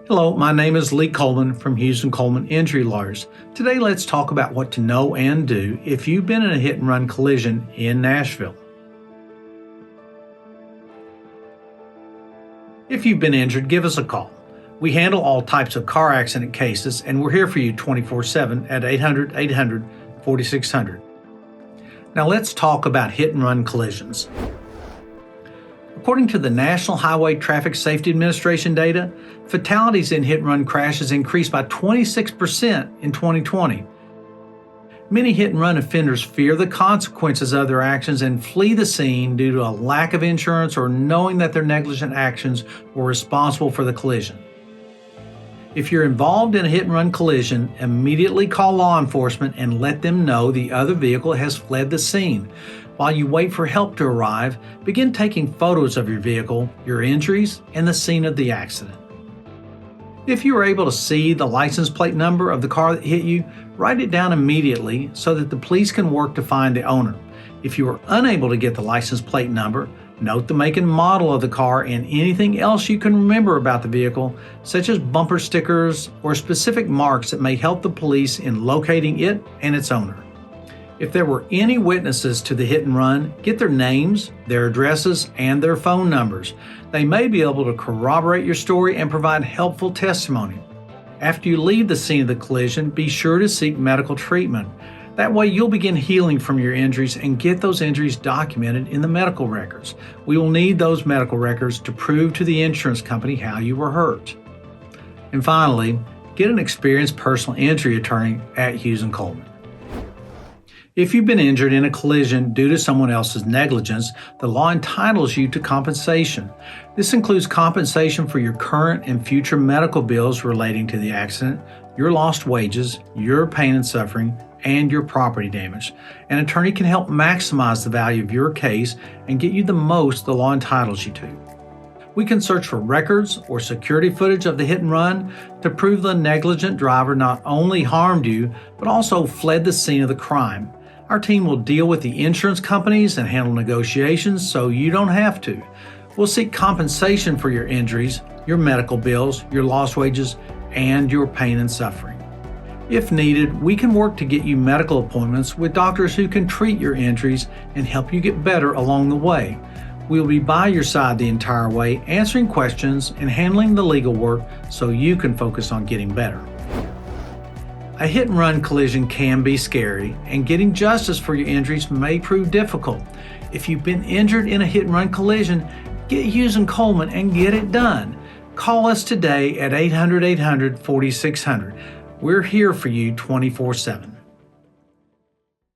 Hello, my name is Lee Coleman from Hughes Coleman Injury Lawyers. Today let's talk about what to know and do if you've been in a hit-and-run collision in Nashville. If you've been injured, give us a call. We handle all types of car accident cases and we're here for you 24/7 at 800-800-4600. Now let's talk about hit-and-run collisions. According to the National Highway Traffic Safety Administration data, fatalities in hit-and-run crashes increased by 26% in 2020. Many hit-and-run offenders fear the consequences of their actions and flee the scene due to a lack of insurance or knowing that their negligent actions were responsible for the collision. If you're involved in a hit-and-run collision, immediately call law enforcement and let them know the other vehicle has fled the scene. While you wait for help to arrive, begin taking photos of your vehicle, your injuries, and the scene of the accident. If you are able to see the license plate number of the car that hit you, write it down immediately so that the police can work to find the owner. If you are unable to get the license plate number, note the make and model of the car and anything else you can remember about the vehicle, such as bumper stickers or specific marks that may help the police in locating it and its owner. If there were any witnesses to the hit and run, get their names, their addresses, and their phone numbers. They may be able to corroborate your story and provide helpful testimony. After you leave the scene of the collision, be sure to seek medical treatment. That way you'll begin healing from your injuries and get those injuries documented in the medical records. We will need those medical records to prove to the insurance company how you were hurt. And finally, get an experienced personal injury attorney at Hughes Coleman. If you've been injured in a collision due to someone else's negligence, the law entitles you to compensation. This includes compensation for your current and future medical bills relating to the accident, your lost wages, your pain and suffering, and your property damage. An attorney can help maximize the value of your case and get you the most the law entitles you to. We can search for records or security footage of the hit and run to prove the negligent driver not only harmed you, but also fled the scene of the crime. Our team will deal with the insurance companies and handle negotiations so you don't have to. We'll seek compensation for your injuries, your medical bills, your lost wages, and your pain and suffering. If needed, we can work to get you medical appointments with doctors who can treat your injuries and help you get better along the way. We'll be by your side the entire way, answering questions and handling the legal work so you can focus on getting better. A hit-and-run collision can be scary, and getting justice for your injuries may prove difficult. If you've been injured in a hit-and-run collision, get Hughes Coleman and get it done. Call us today at 800-800-4600. We're here for you 24/7.